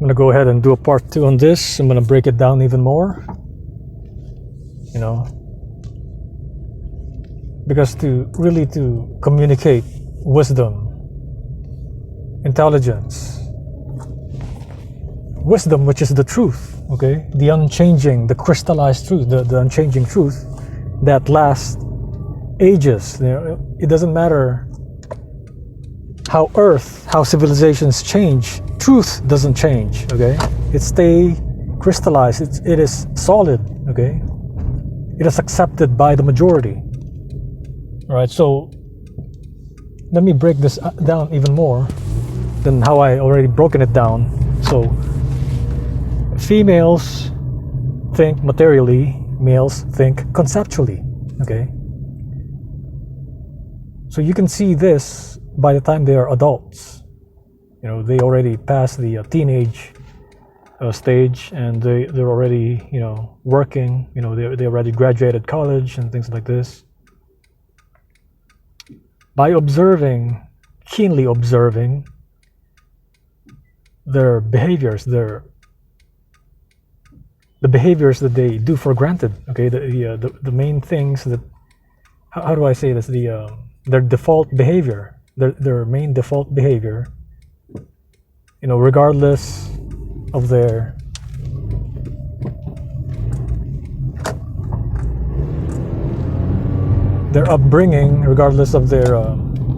gonna go ahead and do a part 2 on this. I'm gonna break it down even more, because to communicate wisdom, intelligence, wisdom, which is the truth, okay, the unchanging, the crystallized truth, the unchanging truth that lasts ages. It doesn't matter how civilizations change, truth doesn't change, okay? It stay crystallized, it is solid, okay? It is accepted by the majority. All right, so let me break this down even more than how I already broken it down. So females think materially, males think conceptually, okay? So you can see this by the time they are adults. They already passed the teenage stage, and they're already, working, they already graduated college and things like this. By keenly observing their behaviors, the behaviors that they do for granted, okay, the main things that, how do I say this, their default behavior, their main default behavior, regardless of their upbringing, regardless of their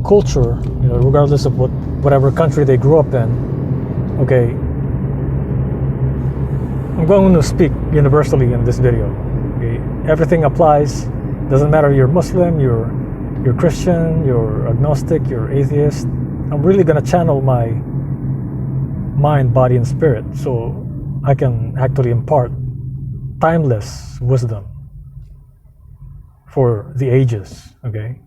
culture, regardless of whatever country they grew up in. Okay, I'm going to speak universally in this video. Okay, everything applies. Doesn't matter you're Muslim, you're Christian, you're agnostic, you're atheist. I'm really gonna channel my mind, body, and spirit, so I can actually impart timeless wisdom for the ages, okay?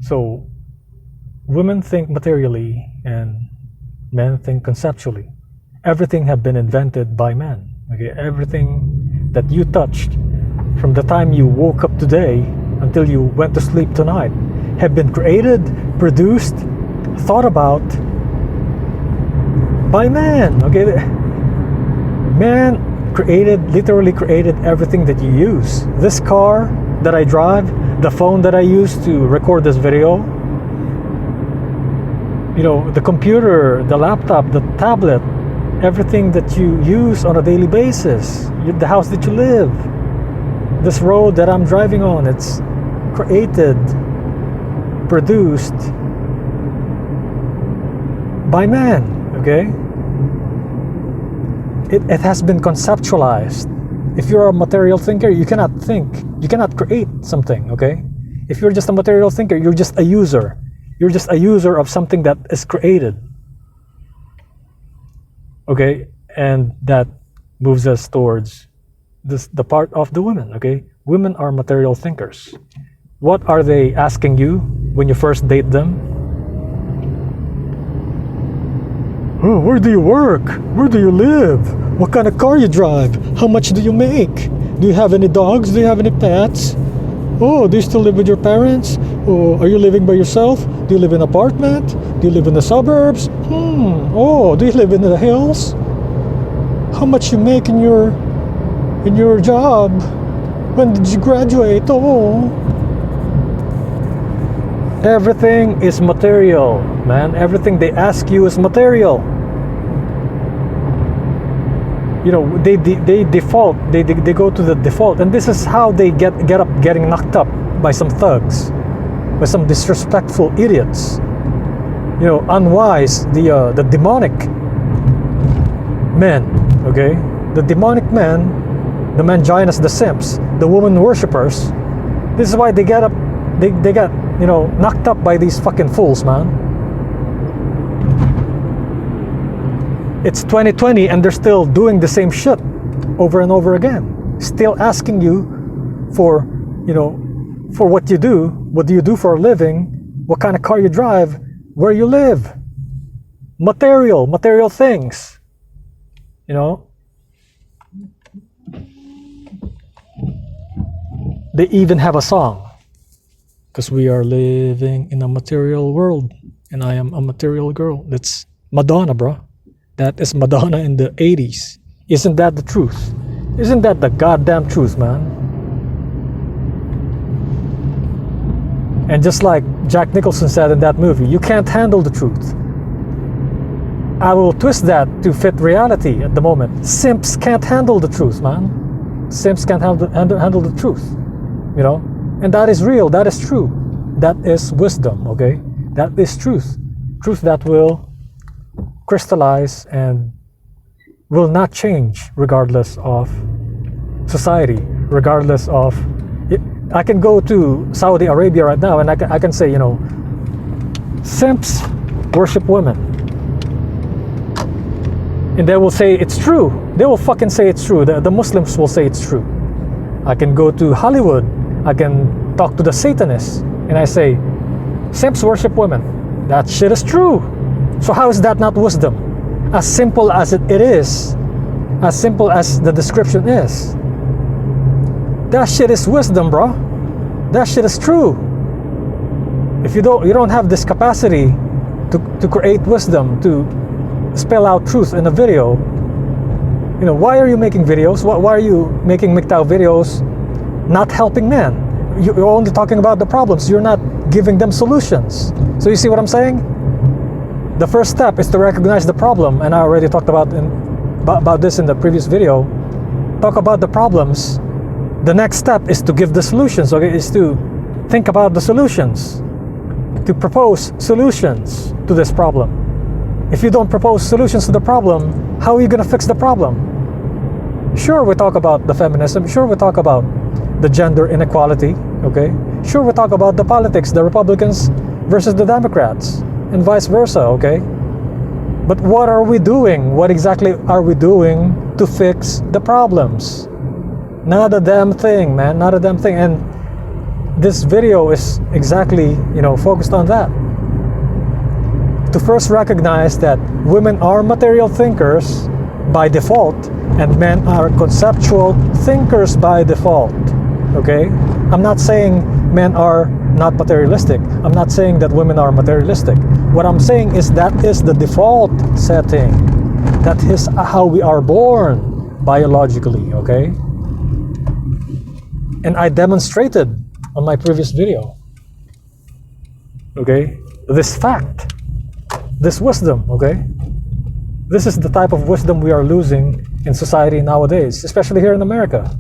So women think materially and men think conceptually. Everything have been invented by men, okay? Everything that you touched from the time you woke up today until you went to sleep tonight have been created, produced, thought about by man, okay? Man literally created everything that you use. This car that I drive, the phone that I use to record this video, the computer, the laptop, the tablet, everything that you use on a daily basis, the house that you live, this road that I'm driving on, it's created, produced by man, okay? It has been conceptualized. If you're a material thinker, you cannot create something, okay? If you're just a material thinker, you're just a user. You're just a user of something that is created. Okay, and that moves us towards the part of the women, okay? Women are material thinkers. What are they asking you when you first date them? Oh, where do you work? Where do you live? What kind of car you drive? How much do you make? Do you have any dogs? Do you have any pets? Oh, do you still live with your parents? Oh, are you living by yourself? Do you live in an apartment? Do you live in the suburbs? Oh, do you live in the hills? How much you make in your job? When did you graduate? Oh. Everything is material, man. Everything they ask you is material. They default. They go to the default, and this is how they get up, getting knocked up by some thugs, by some disrespectful idiots. Unwise, the demonic men, okay? The demonic men, the manginas, the simps, the woman worshippers. This is why they get up, they got, knocked up by these fucking fools, man. It's 2020 and they're still doing the same shit over and over again. Still asking you for, for what you do. What do you do for a living? What kind of car you drive? Where you live? Material things. They even have a song. Because we are living in a material world, and I am a material girl. That's Madonna, bro. That is Madonna in the 80s. Isn't that the truth? Isn't that the goddamn truth, man? And just like Jack Nicholson said in that movie, you can't handle the truth. I will twist that to fit reality at the moment. Simps can't handle the truth, man. Simps can't handle the truth, you know? And that is real, that is true. That is wisdom, okay? That is truth. Truth that will crystallize and will not change regardless of society, regardless of... I can go to Saudi Arabia right now and I can say, you know, simps worship women. And they will say it's true. They will fucking say it's true. The Muslims will say it's true. I can go to Hollywood. I can talk to the Satanists. And I say, simps worship women. That shit is true. So how is that not wisdom? As simple as it is. As simple as the description is. That shit is wisdom, bro. That shit is true. If you don't have this capacity to create wisdom, to spell out truth in a video, you know, why are you making videos? Why are you making MGTOW videos not helping men? You're only talking about the problems. You're not giving them solutions. So you see what I'm saying? The first step is to recognize the problem, and I already talked about this in the previous video. Talk about the problems. The next step is to give the solutions, okay? Is to think about the solutions, to propose solutions to this problem. If you don't propose solutions to the problem, how are you going to fix the problem? Sure, we talk about the feminism. Sure, we talk about the gender inequality, okay? Sure, we talk about the politics, the Republicans versus the Democrats, and vice versa, okay? But what are we doing? What exactly are we doing to fix the problems? Not a damn thing, man. Not a damn thing. And this video is exactly, you know, focused on that. To first recognize that women are material thinkers by default and men are conceptual thinkers by default. Okay? I'm not saying men are not materialistic. I'm not saying that women are materialistic. What I'm saying is that is the default setting. That is how we are born biologically, okay? And I demonstrated on my previous video, okay, this fact, this wisdom, okay? This is the type of wisdom we are losing in society nowadays, especially here in America.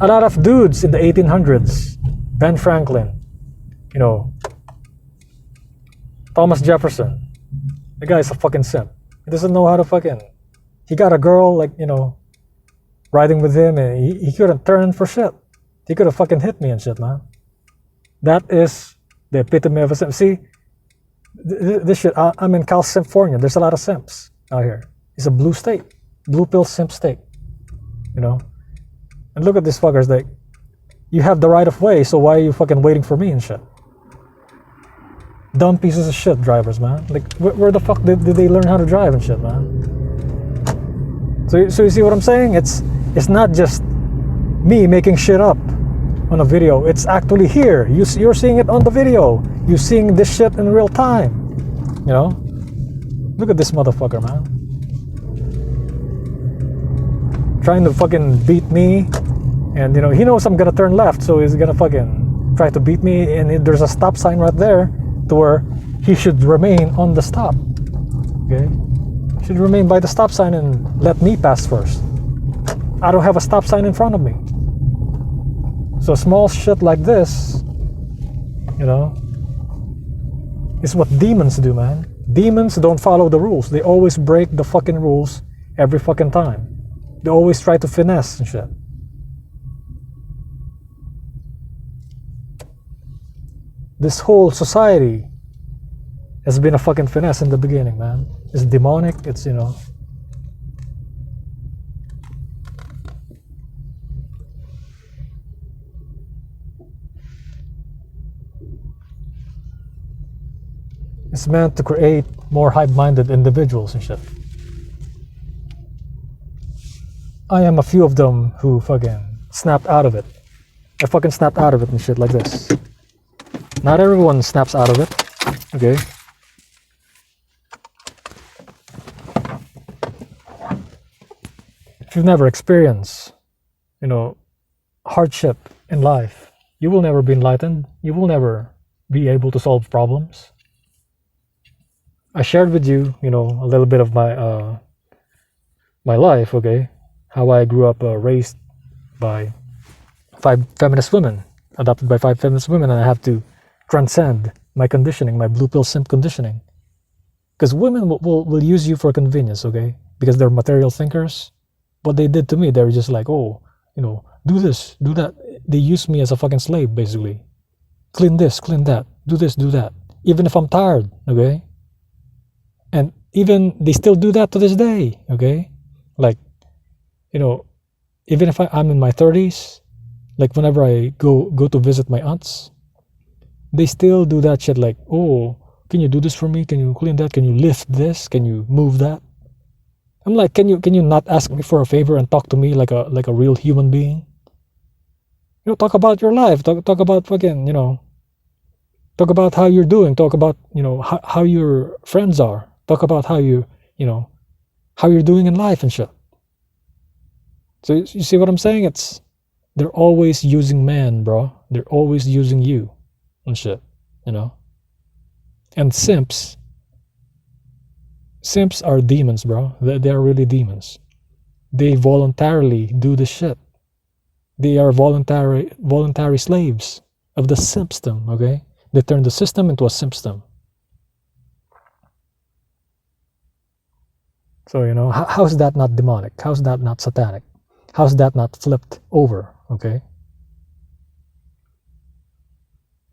A lot of dudes in the 1800s, Ben Franklin, you know, Thomas Jefferson, the guy's a fucking simp. He doesn't know how to fucking... He got a girl, like, you know, riding with him, and he couldn't turn for shit. He could have fucking hit me and shit, man. That is the epitome of a simp. See, this shit, I'm in California. There's a lot of simps out here. It's a blue state. Blue pill simp state. You know? And look at these fuckers, like, you have the right of way, so why are you fucking waiting for me and shit? Dumb pieces of shit drivers, man. Like, where the fuck did they learn how to drive and shit, man? So you see what I'm saying? It's not just me making shit up on a video. It's actually here. You're seeing it on the video. You're seeing this shit in real time. You know? Look at this motherfucker, man. Trying to fucking beat me. And, you know, he knows I'm gonna turn left, so he's gonna fucking try to beat me. And there's a stop sign right there to where he should remain on the stop. Okay? Should remain by the stop sign and let me pass first. I don't have a stop sign in front of me. So small shit like this, you know, is what demons do, man. Demons don't follow the rules. They always break the fucking rules every fucking time. They always try to finesse and shit. This whole society has been a fucking finesse in the beginning, man. It's demonic, it's, you know. It's meant to create more hype-minded individuals and shit. I am a few of them who fucking snapped out of it. I fucking snapped out of it and shit like this. Not everyone snaps out of it, okay? If you've never experienced, hardship in life, you will never be enlightened. You will never be able to solve problems. I shared with you, a little bit of my life, okay? How I grew up raised by 5 feminist women, adopted by 5 feminist women, and I have to transcend my conditioning, my blue pill simp conditioning. Because women will use you for convenience, okay? Because they're material thinkers. What they did to me, they're just like, oh, do this, do that. They use me as a fucking slave, basically. Clean this, clean that, do this, do that. Even if I'm tired, okay? And even they still do that to this day, okay? Like, even if I'm in my 30s, like whenever I go to visit my aunts, they still do that shit like, oh, can you do this for me? Can you clean that? Can you lift this? Can you move that? I'm like, can you not ask me for a favor and talk to me like a real human being? Talk about your life. Talk about fucking, talk about how you're doing. Talk about, how your friends are. Talk about how how you're doing in life and shit. So you see what I'm saying? They're always using man, bro. They're always using you and shit, And simps are demons, bro. They're really demons. They voluntarily do the shit. They are voluntary slaves of the simpstem, okay? They turn the system into a simpstem. So, how's that not demonic? How's that not satanic? How's that not flipped over, okay?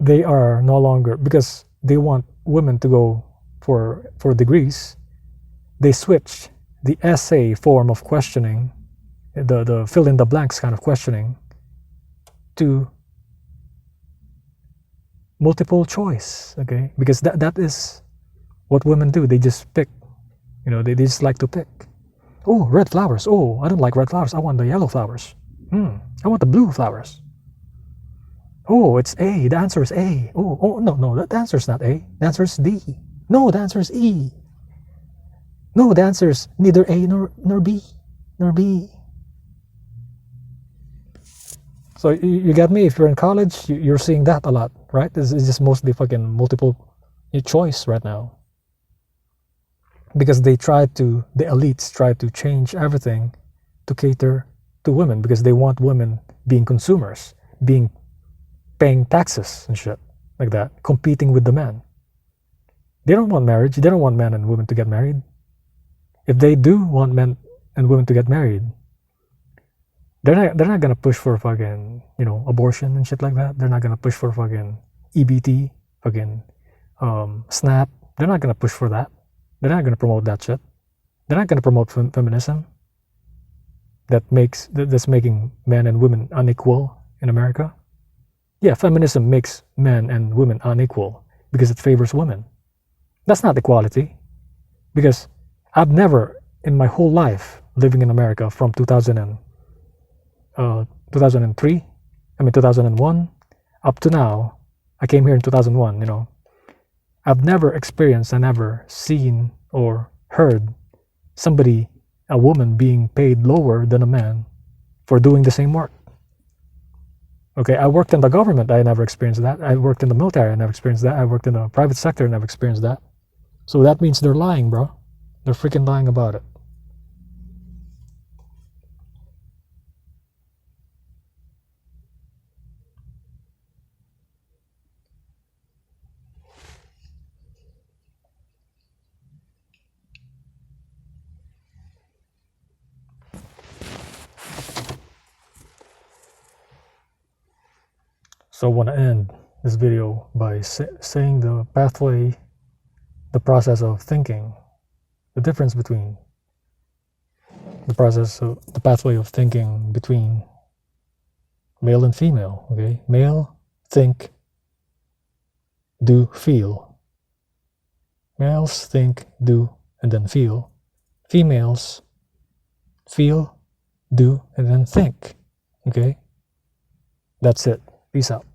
They are no longer, because they want women to go for degrees, they switch the essay form of questioning, the fill in the blanks kind of questioning, to multiple choice, okay? Because that is what women do. They just pick, they just like to pick. Oh, red flowers. Oh, I don't like red flowers. I want the yellow flowers. I want the blue flowers. Oh, it's A. The answer is A. Oh, no, the answer is not A. The answer is D. No, the answer is E. No, the answer is neither A nor B. So you get me? If you're in college, you're seeing that a lot, right? It's just mostly fucking multiple choice right now. Because the elites try to change everything to cater to women, because they want women being consumers, paying taxes and shit like that, competing with the men. They don't want marriage. They don't want men and women to get married. If they do want men and women to get married, they're not gonna push for fucking abortion and shit like that. They're not gonna push for fucking EBT, fucking SNAP. They're not gonna push for that. They're not gonna promote that shit. They're not gonna promote feminism. That's making men and women unequal in America. Yeah, feminism makes men and women unequal because it favors women. That's not equality. Because I've never, in my whole life, living in America from 2003, 2001, up to now, I came here in 2001, I've never experienced, I never seen or heard a woman being paid lower than a man for doing the same work. Okay, I worked in the government, I never experienced that. I worked in the military, I never experienced that. I worked in the private sector, I never experienced that. So that means they're lying, bro. They're freaking lying about it. So I want to end this video by saying the process of thinking, the difference between the pathway of thinking between male and female, okay? Male, think, do, feel. Males think, do, and then feel. Females feel, do, and then think, okay? That's it. Peace out.